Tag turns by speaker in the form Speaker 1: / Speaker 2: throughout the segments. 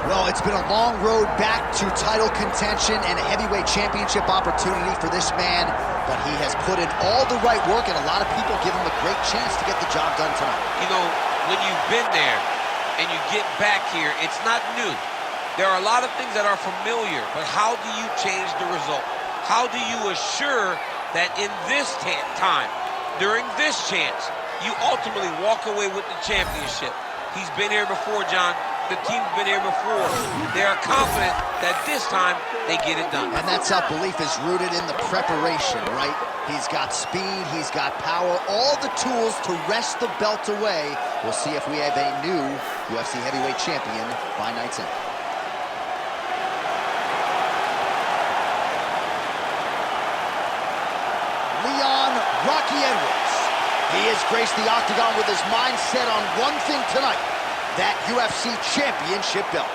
Speaker 1: Well, it's been a long road back to title contention and a heavyweight championship opportunity for this man, but he has put in all the right work, and a lot of people give him a great chance to get the job done tonight.
Speaker 2: You know, when you've been there and you get back here, it's not new. There are a lot of things that are familiar, but how do you change the result? How do you assure that in this time, during this chance, you ultimately walk away with the championship? He's been here before, John. The team's been here before. They are confident that this time they get it done.
Speaker 1: And that self-belief is rooted in the preparation, right? He's got speed, he's got power, all the tools to wrest the belt away. We'll see if we have a new UFC heavyweight champion by night's end. Leon Rocky Edwards. He has graced the octagon with his mind set on one thing tonight: that UFC championship belt.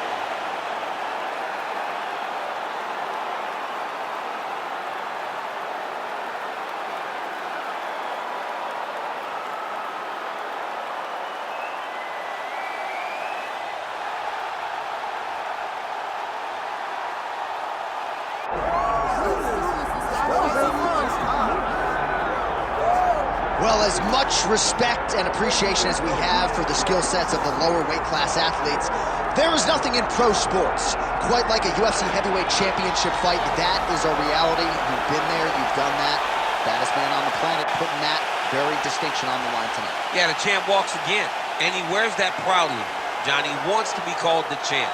Speaker 1: Well, as much respect and appreciation as we have for the skill sets of the lower weight class athletes, there is nothing in pro sports quite like a UFC heavyweight championship fight. That is a reality. You've been there, you've done that. Baddest man on the planet putting that very distinction on the line tonight.
Speaker 2: Yeah, the champ walks again, and he wears that proudly. John, he wants to be called the champ.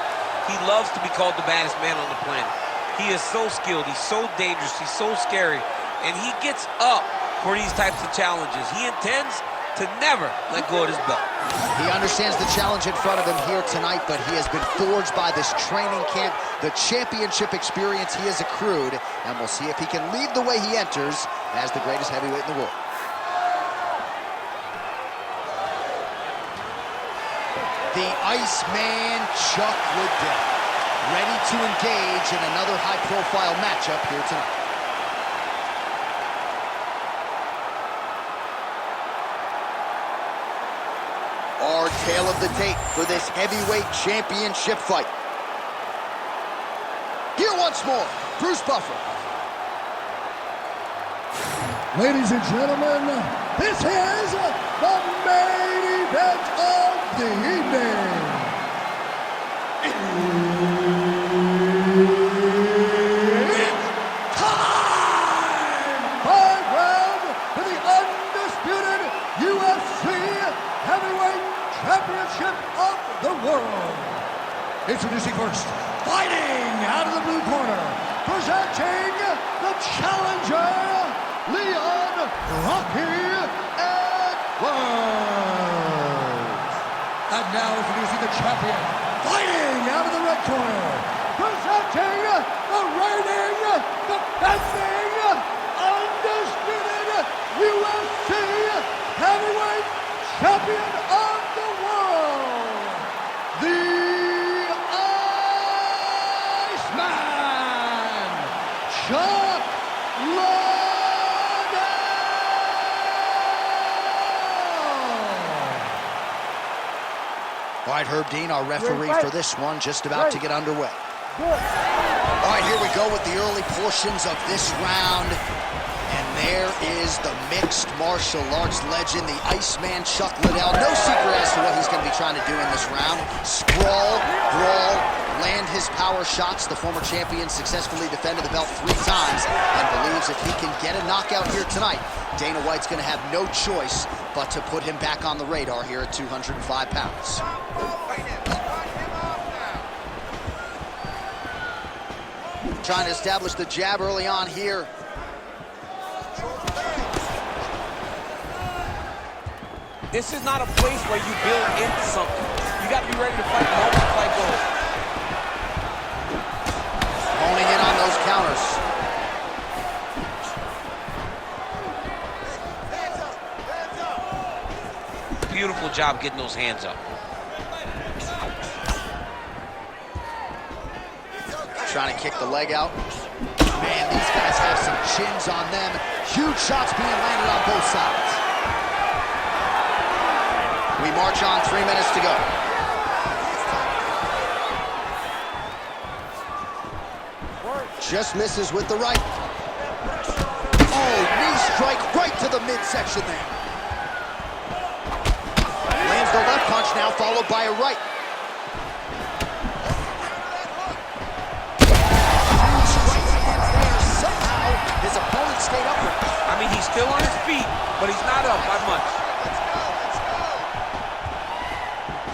Speaker 2: He loves to be called the baddest man on the planet. He is so skilled, he's so dangerous, he's so scary, and he gets up for these types of challenges. He intends to never let go of his belt.
Speaker 1: He understands the challenge in front of him here tonight, but he has been forged by this training camp, the championship experience he has accrued, and we'll see if he can leave the way he enters as the greatest heavyweight in the world. The Iceman Chuck Liddell, ready to engage in another high-profile matchup here tonight. Our tale of the tape for this heavyweight championship fight. Here once more, Bruce Buffer.
Speaker 3: Ladies and gentlemen, this is the main event of the evening. It's time! 5 rounds for the undisputed UFC heavyweight championship of the world. Introducing first, fighting out of the blue corner, presenting the challenger, Leon Rocky Edwards. And now introducing the champion, fighting out of the red corner, presenting the reigning, defending, undisputed UFC heavyweight champion of the world, the Iceman, Chuck Liddell.
Speaker 1: All right, Herb Dean, our referee for this one, just about to get underway. All right, here we go with the early portions of this round. And there is the mixed martial arts legend, the Iceman Chuck Liddell. No secret as to what he's going to be trying to do in this round. Sprawl, brawl, land his power shots. The former champion successfully defended the belt 3 times and believes if he can get a knockout here tonight, Dana White's going to have no choice but to put him back on the radar here at 205 pounds. Trying to establish the jab early on here.
Speaker 2: This is not a place where you build into something. You got to be ready to fight the moment the fight goes.
Speaker 1: Honing in on those counters.
Speaker 2: Beautiful job getting those hands up.
Speaker 1: Trying to kick the leg out. Man, these guys have some chins on them. Huge shots being landed on both sides. We march on, 3 minutes to go. Just misses with the right. Oh, knee strike right to the midsection there. Lands the left punch now, followed by a right. Huge strike lands there. Somehow, his opponent stayed up with it.
Speaker 2: I mean, he's still on his feet, but he's not up by much.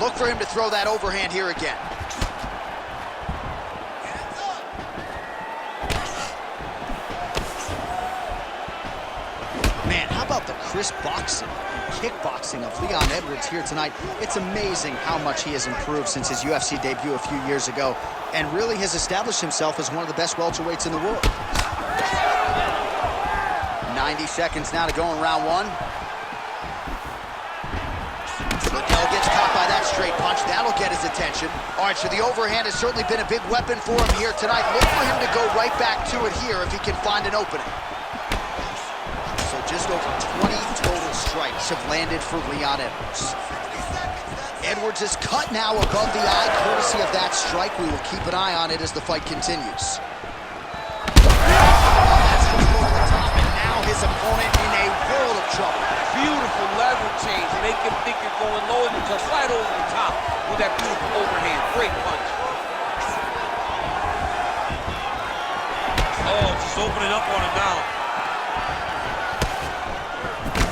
Speaker 1: Look for him to throw that overhand here again. Man, how about the crisp boxing and kickboxing of Leon Edwards here tonight? It's amazing how much he has improved since his UFC debut a few years ago, and really has established himself as one of the best welterweights in the world. 90 seconds now to go in round one. Liddell gets caught by that straight punch. That'll get his attention. All right, so the overhand has certainly been a big weapon for him here tonight. Look for him to go right back to it here if he can find an opening. So just over 20 total strikes have landed for Leon Edwards. Edwards is cut now above the eye, courtesy of that strike. We will keep an eye on it as the fight continues. That's over the top, and now his opponent in a world of trouble.
Speaker 2: Beautiful level change. Make him think you're going low and you come right over the top with that beautiful overhand. Great punch. Oh, just opening up on him now.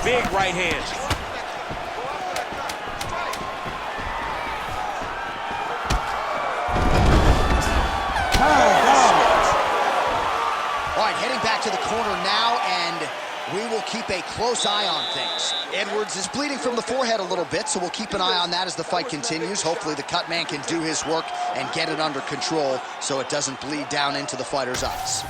Speaker 2: Big right hand.
Speaker 1: All right, heading back to the corner now, and we will keep a close eye on things. Edwards is bleeding from the forehead a little bit, so we'll keep an eye on that as the fight continues. Hopefully the cut man can do his work and get it under control so it doesn't bleed down into the fighter's eyes.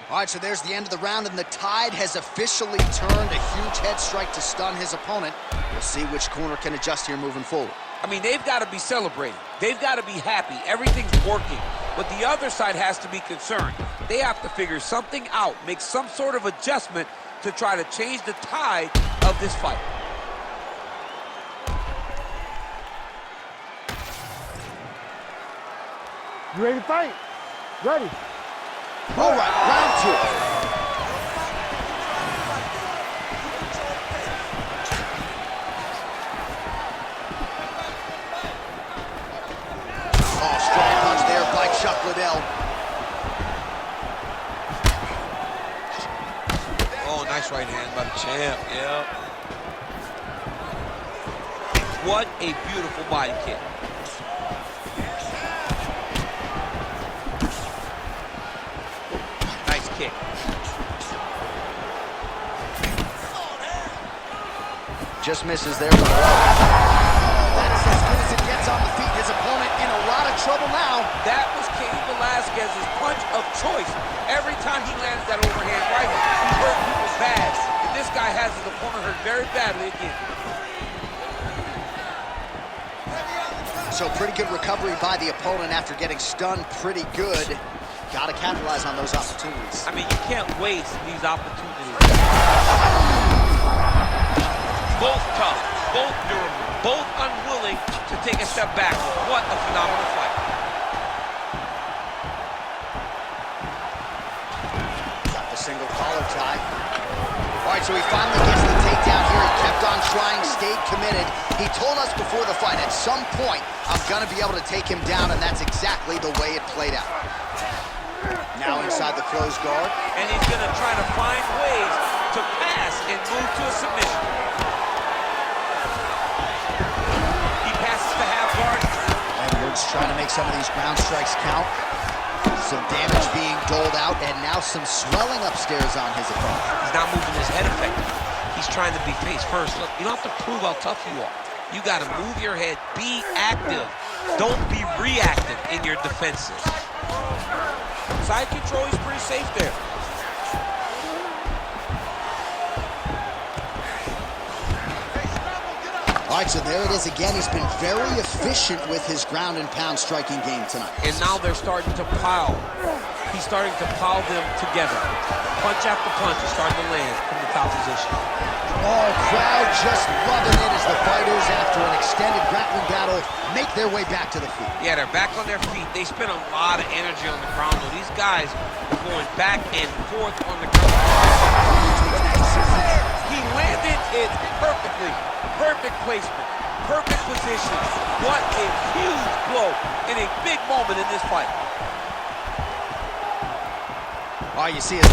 Speaker 1: All right, so there's the end of the round, and the tide has officially turned. A huge head strike to stun his opponent. We'll see which corner can adjust here moving forward.
Speaker 2: I mean, they've got to be celebrating. They've got to be happy. Everything's working. But the other side has to be concerned. They have to figure something out, make some sort of adjustment to try to change the tide of this fight.
Speaker 4: You ready to fight? Ready.
Speaker 1: All right, round two. Oh, strong punch there by Chuck Liddell.
Speaker 2: Oh, nice right hand by the champ, yeah. What a beautiful body kick. Nice kick.
Speaker 1: Just misses there with the right. That is as good as it gets on the feet. His opponent in a lot of trouble now.
Speaker 2: That was Cain Velasquez's punch of choice. Every time he lands that overhand right, he hurt people bad. And this guy has his opponent hurt very badly again.
Speaker 1: So pretty good recovery by the opponent after getting stunned pretty good. Got to capitalize on those opportunities.
Speaker 2: I mean, you can't waste these opportunities. Both tough, both durable, both unwilling to take a step back. What a phenomenal fight.
Speaker 1: Got the single collar tie. All right, so he finally gets the takedown here. He kept on trying, stayed committed. He told us before the fight, at some point, I'm going to be able to take him down, and that's exactly the way it played out. Now inside the closed guard.
Speaker 2: And he's going to try to find ways to pass and move to a submission. He passes the half guard.
Speaker 1: Edwards trying to make some of these ground strikes count. Some damage being doled out, and now some swelling upstairs on his opponent.
Speaker 2: He's not moving his head effectively. He's trying to be face first. Look, you don't have to prove how tough you are. You got to move your head. Be active. Don't be reactive in your defenses. Side control is pretty safe there.
Speaker 1: All right, so there it is again. He's been very efficient with his ground and pound striking game tonight.
Speaker 2: And now they're starting to pile. He's starting to pile them together. Punch after punch is starting to land from the top position.
Speaker 1: Oh, crowd just loving it as the fighters, after an extended grappling battle, make their way back to the feet.
Speaker 2: Yeah, they're back on their feet. They spend a lot of energy on the ground, though. These guys are going back and forth on the ground. He landed it perfectly. Perfect placement. Perfect position. What a huge blow in a big moment in this fight.
Speaker 1: All you see is...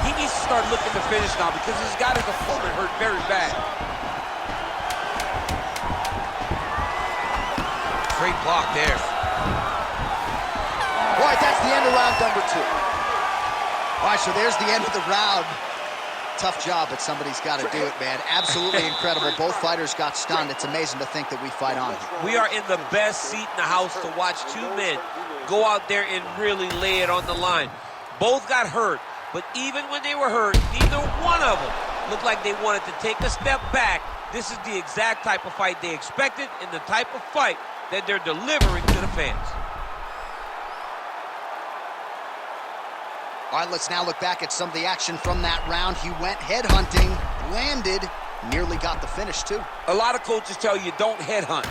Speaker 2: He needs to start looking to finish now because he's got his opponent hurt very bad. Great block there.
Speaker 1: All right, that's the end of round number 2. All right, so there's the end of the round. Tough job, but somebody's got to do it, man. Absolutely incredible. Both fighters got stunned. It's amazing to think that we fight on.
Speaker 2: We are in the best seat in the house to watch two men go out there and really lay it on the line. Both got hurt, but even when they were hurt, neither one of them looked like they wanted to take a step back. This is the exact type of fight they expected and the type of fight that they're delivering to the fans.
Speaker 1: All right, let's now look back at some of the action from that round. He went headhunting, landed, nearly got the finish, too.
Speaker 2: A lot of coaches tell you don't headhunt.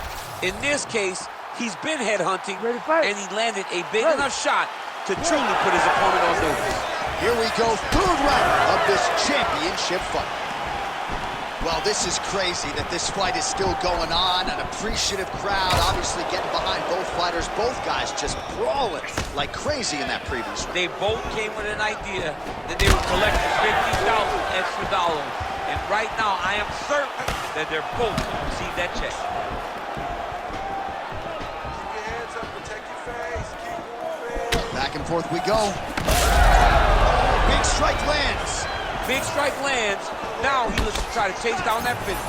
Speaker 2: In this case, he's been headhunting, and he landed a big enough shot to truly put his opponent on notice.
Speaker 1: Here we go, third round of this championship fight. Well, this is crazy that this fight is still going on. An appreciative crowd, obviously getting behind both fighters. Both guys just brawling like crazy in that previous round.
Speaker 2: They both came with an idea that they would collect $50,000 extra dollars. And right now, I am certain that they're both going to receive that check.
Speaker 5: Keep your hands up, protect your face, keep moving.
Speaker 1: Back and forth we go. Big strike lands.
Speaker 2: Big strike lands. Now he looks to try to chase down that finish.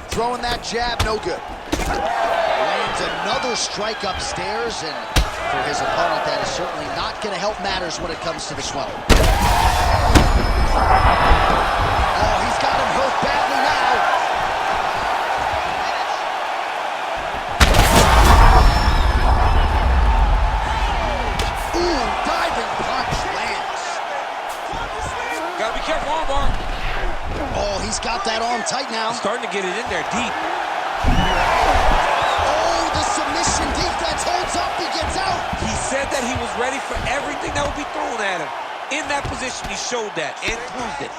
Speaker 1: Throwing that jab, no good. Lands another strike upstairs, and for his opponent, that is certainly not going to help matters when it comes to the swelling. Oh, he's got him hurt badly now. He's got that arm tight now.
Speaker 2: Starting to get it in there deep.
Speaker 1: Oh, the submission defense holds up. He gets out.
Speaker 2: He said that he was ready for everything that would be thrown at him. In that position, he showed that and proved it.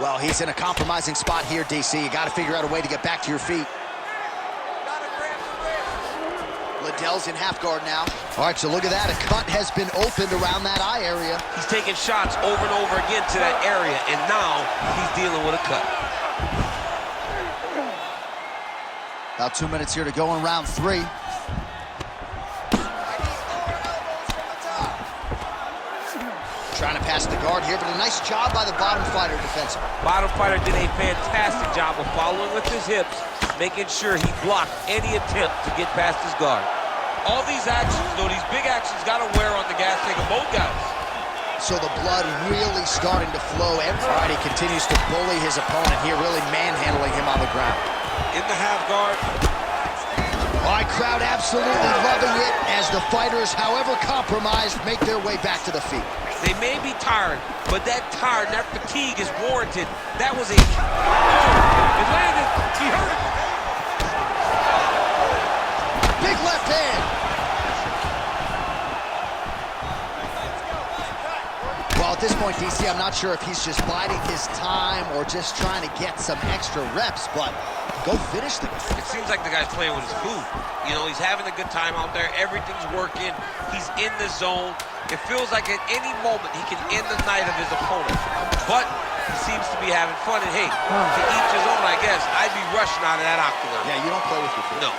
Speaker 1: Well, he's in a compromising spot here, DC. You got to figure out a way to get back to your feet. Liddell's in half guard now. All right, so look at that. A cut has been opened around that eye area.
Speaker 2: He's taking shots over and over again to that area, and now he's dealing with a cut.
Speaker 1: About 2 minutes here to go in round 3. Trying to pass the guard here, but a nice job by the bottom fighter defensively.
Speaker 2: Bottom fighter did a fantastic job of following with his hips, making sure he blocked any attempt to get past his guard. All these actions, though, these big actions got to wear on the gas tank of both guys.
Speaker 1: So the blood really starting to flow. Everybody continues to bully his opponent here, really manhandling him on the ground.
Speaker 2: In the half guard.
Speaker 1: All right, crowd absolutely loving it as the fighters, however compromised, make their way back to the feet.
Speaker 2: They may be tired, but that tired, that fatigue is warranted. That was a... Oh, it landed. He hurt it.
Speaker 1: Big left hand. Well, at this point, DC, I'm not sure if he's just biding his time or just trying to get some extra reps, but go finish the guy.
Speaker 2: It seems like the guy's playing with his food. You know, he's having a good time out there. Everything's working. He's in the zone. It feels like at any moment he can end the night of his opponent. But he seems to be having fun. And hey, to each his own, I guess. I'd be rushing out of that octagon.
Speaker 1: Yeah, you don't play with your food.
Speaker 2: No.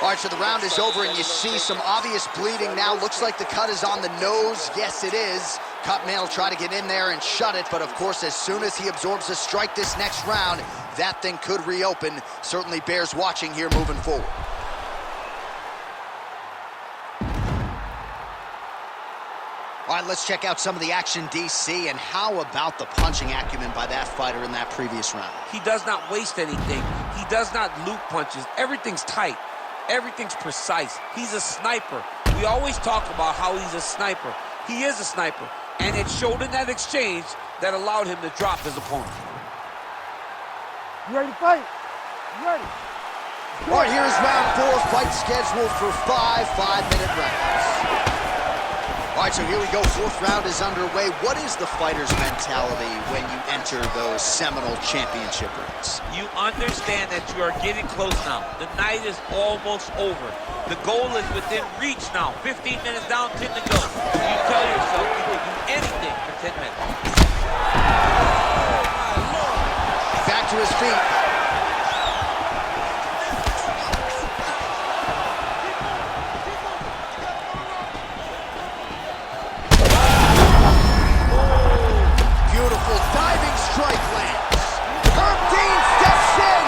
Speaker 1: All right, so the round is over, and you see some obvious bleeding now. Looks like the cut is on the nose. Yes, it is. Cutman will try to get in there and shut it, but of course, as soon as he absorbs a strike this next round, that thing could reopen. Certainly bears watching here moving forward. All right, let's check out some of the action, DC, and how about the punching acumen by that fighter in that previous round?
Speaker 2: He does not waste anything. He He does not loop punches. Everything's tight. Everything's precise. He's a sniper. We always talk about how he's a sniper. He is a sniper. And it showed in that exchange that allowed him to drop his opponent.
Speaker 4: You ready to fight? You ready?
Speaker 1: All right, here's round 4, fight scheduled for 5 5-minute rounds. All right, so here we go. 4th round is underway. What is the fighter's mentality when you enter those seminal championship rings?
Speaker 2: You understand that you are getting close now. The night is almost over. The goal is within reach now. 15 minutes down, 10 to go. You tell yourself you can do anything for 10 minutes.
Speaker 1: Back to his feet. Beautiful diving strike lands. Herb Dean steps in.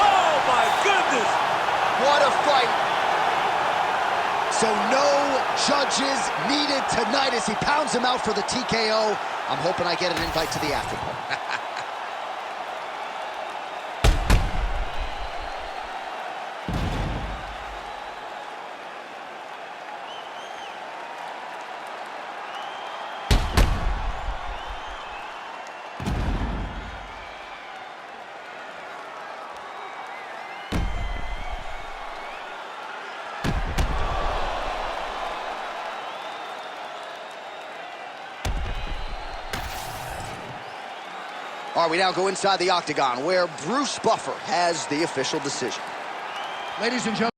Speaker 2: Oh, my goodness.
Speaker 1: What a fight. So no judges needed tonight as he pounds him out for the TKO. I'm hoping I get an invite to the after party. All right, we now go inside the octagon where Bruce Buffer has the official decision.
Speaker 3: Ladies and gentlemen.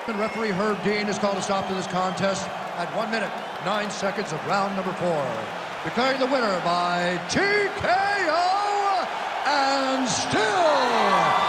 Speaker 3: Referee Herb Dean has called a stop to this contest at 1 minute, 9 seconds of round number 4. Declaring the winner by TKO and still